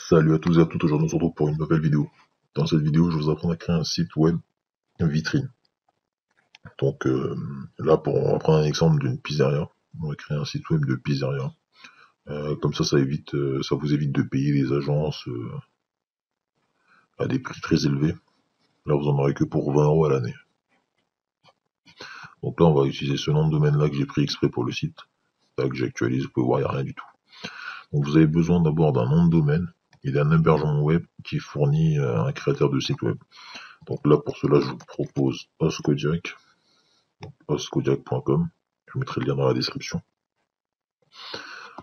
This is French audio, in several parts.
Salut à tous et à toutes, aujourd'hui on se retrouve pour une nouvelle vidéo. Dans cette vidéo, je vais vous apprendre à créer un site web vitrine. Donc là, on va prendre un exemple d'une pizzeria. On va créer un site web de pizzeria. Comme ça, ça vous évite de payer les agences à des prix très élevés. Là, vous en aurez que pour 20 € à l'année. Donc là, on va utiliser ce nom de domaine là que j'ai pris exprès pour le site. Là que j'actualise, vous pouvez voir, il n'y a rien du tout. Donc vous avez besoin d'abord d'un nom de domaine et d'un hébergement web qui fournit un créateur de site web. Donc là, pour cela, je vous propose hostcodiac.com. Je vous mettrai le lien dans la description.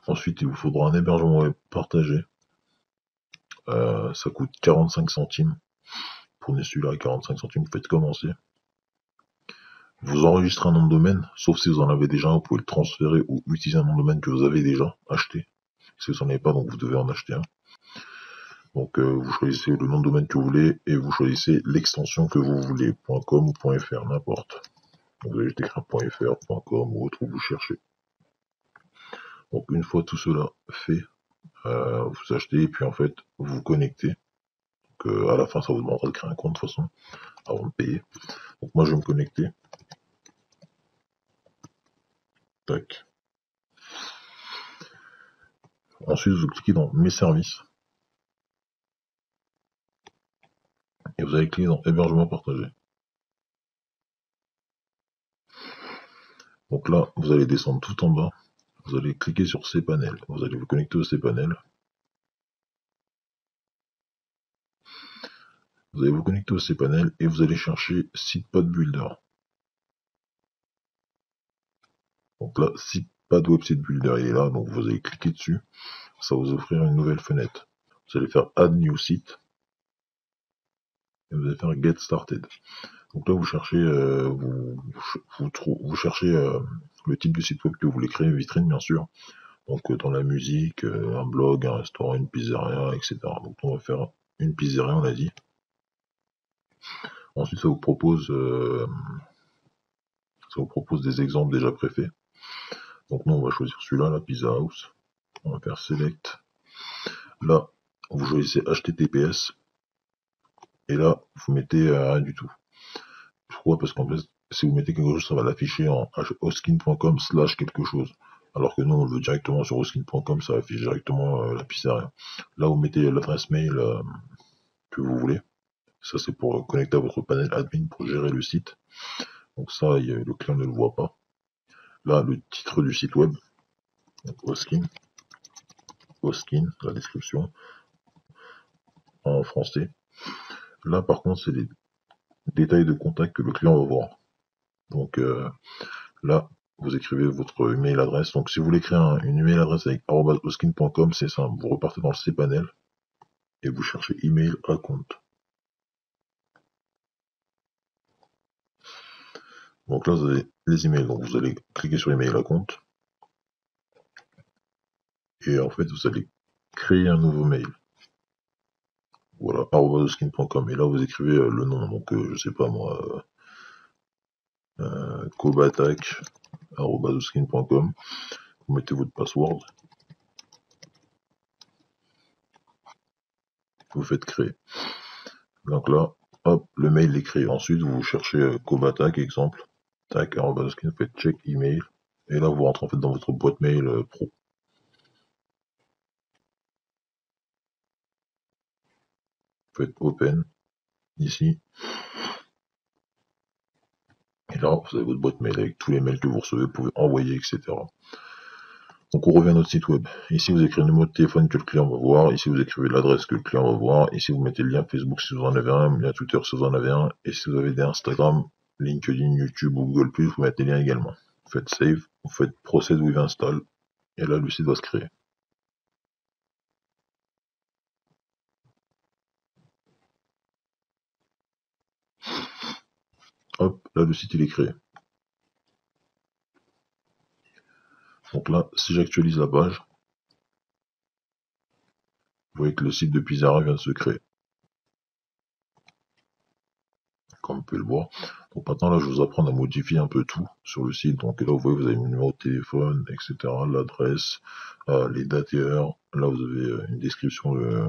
Ensuite, il vous faudra un hébergement web partagé. Ça coûte 45 centimes. Prenez celui-là à 45 centimes, vous faites commencer. Vous enregistrez un nom de domaine, sauf si vous en avez déjà un, vous pouvez le transférer ou utiliser un nom de domaine que vous avez déjà acheté. Si vous n'en avez pas, donc vous devez en acheter un. Donc vous choisissez le nom de domaine que vous voulez et vous choisissez l'extension que vous voulez, .com ou .fr, n'importe. Vous allez juste écrire .fr, .com ou autre où vous cherchez. Donc une fois tout cela fait, vous achetez et puis en fait vous vous connectez. Donc à la fin ça vous demandera de créer un compte de toute façon avant de payer. Donc moi je vais me connecter. Tac. Ensuite vous cliquez dans mes services. Et vous allez cliquer dans hébergement partagé. Donc là vous allez descendre tout en bas. Vous allez cliquer sur cPanel. Vous allez vous connecter au cPanel. Vous allez vous connecter au cPanel et vous allez chercher Sitepad Builder. Donc là, Sitepad Website Builder il est là, donc vous allez cliquer dessus. Ça va vous offrir une nouvelle fenêtre. Vous allez faire Add New Site. Et vous allez faire Get Started. Donc là, vous cherchez, vous cherchez le type de site web que vous voulez créer, une vitrine bien sûr. Donc dans la musique, un blog, un restaurant, une pizzeria, etc. Donc on va faire une pizzeria, on a dit. Ensuite, ça vous propose des exemples déjà préfaits. Donc nous, on va choisir celui-là, la Pizza House. On va faire Select. Là, vous choisissez HTTPS. Et là, vous mettez rien du tout. Pourquoi? Parce qu'en fait, si vous mettez quelque chose, ça va l'afficher en hostkin.com / quelque chose. Alors que nous, on le veut directement sur hostkin.com, ça affiche directement la pizzeria. Là, vous mettez l'adresse mail que vous voulez. Ça, c'est pour connecter à votre panel admin pour gérer le site. Donc ça, le client ne le voit pas. Là, le titre du site web, donc Hostkin, la description en français. Là, par contre, c'est les détails de contact que le client va voir. Donc là, vous écrivez votre email adresse. Donc si vous voulez créer une email adresse avec @hostkin.com, c'est simple. Vous repartez dans le cPanel et vous cherchez email à compte. Donc là, vous avez les emails. Donc vous allez cliquer sur email à compte. Et en fait, vous allez créer un nouveau mail. Voilà, @hostkin.com. Et là, vous écrivez le nom. Donc je sais pas moi, kobatak@hostkin.com. Vous mettez votre password. Vous faites créer. Donc là, hop, le mail est créé. Ensuite, vous cherchez Kobatak, exemple. Tac, vous faites check email. Et là, vous rentrez en fait dans votre boîte mail pro. Vous faites open, ici. Et là, vous avez votre boîte mail avec tous les mails que vous recevez, vous pouvez envoyer, etc. Donc on revient à notre site web. Ici, vous écrivez le numéro de téléphone que le client va voir. Ici, vous écrivez l'adresse que le client va voir. Ici, vous mettez le lien Facebook si vous en avez un, le lien Twitter si vous en avez un. Et si vous avez des Instagram, LinkedIn, YouTube ou Google+, vous mettez les liens également. Vous faites Save, vous faites Proceed with Install. Et là, le site va se créer. Hop, là, le site il est créé. Donc là, si j'actualise la page, vous voyez que le site de Pizarra vient de se créer. Comme pouvez le voir. Donc maintenant là je vais vous apprendre à modifier un peu tout sur le site. Donc là vous voyez vous avez le numéro de téléphone, etc. L'adresse, les dates et heures. Là vous avez une description de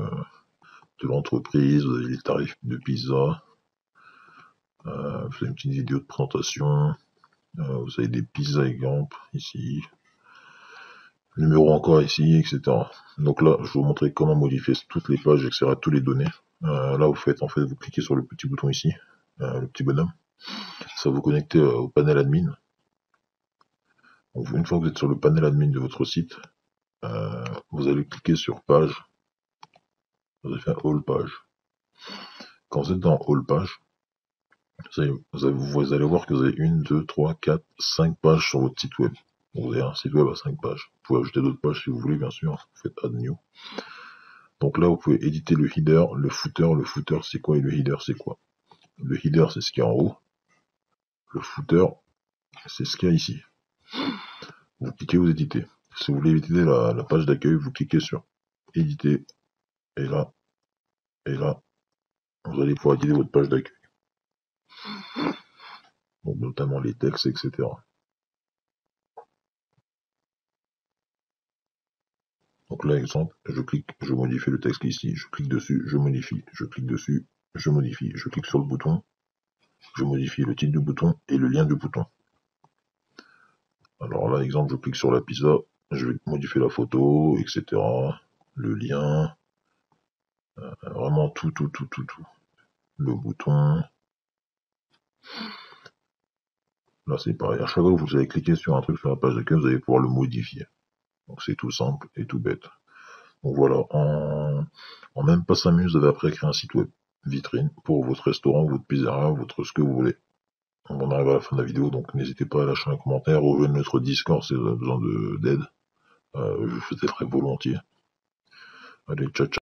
l'entreprise, vous avez les tarifs de pizza, vous avez une petite vidéo de présentation, vous avez des pizzas exemples ici, numéro encore ici, etc. Donc là, je vais vous montrer comment modifier toutes les pages, etc., toutes les données. Là, vous cliquez sur le petit bouton ici, le petit bonhomme. Ça va vous connecter au panel admin. Donc, une fois que vous êtes sur le panel admin de votre site, vous allez cliquer sur page. Vous allez faire all page. Quand vous êtes dans all page, vous allez voir que vous avez 1, 2, 3, 4, 5 pages sur votre site web. Donc, vous avez un site web à 5 pages. Vous pouvez ajouter d'autres pages si vous voulez, bien sûr. Vous faites add new. Donc là, vous pouvez éditer le header, le footer. Le footer, c'est quoi et le header, c'est quoi? Le header, c'est ce qu'il y a en haut. Le footer, c'est ce qu'il y a ici. Vous cliquez, vous éditez. Si vous voulez éditer la page d'accueil, vous cliquez sur éditer. Et là, vous allez pouvoir éditer votre page d'accueil. Donc notamment les textes, etc. Donc là, exemple, je clique, je modifie le texte ici, je clique dessus, je modifie, je clique dessus, je modifie, je clique sur le bouton, je modifie le titre du bouton et le lien du bouton. Alors là, exemple, je clique sur la pizza, je vais modifier la photo, etc. Le lien, vraiment tout. Le bouton. Là, c'est pareil. À chaque fois que vous allez cliquer sur un truc sur la page d'accueil, vous allez pouvoir le modifier. Donc c'est tout simple et tout bête. Donc voilà, en même pas 5 minutes, vous avez après créé un site web vitrine pour votre restaurant, votre pizzeria, votre ce que vous voulez. On arrive à la fin de la vidéo, donc n'hésitez pas à lâcher un commentaire, rejoindre notre Discord si vous avez besoin d'aide. Je vous aiderai volontiers. Allez, ciao.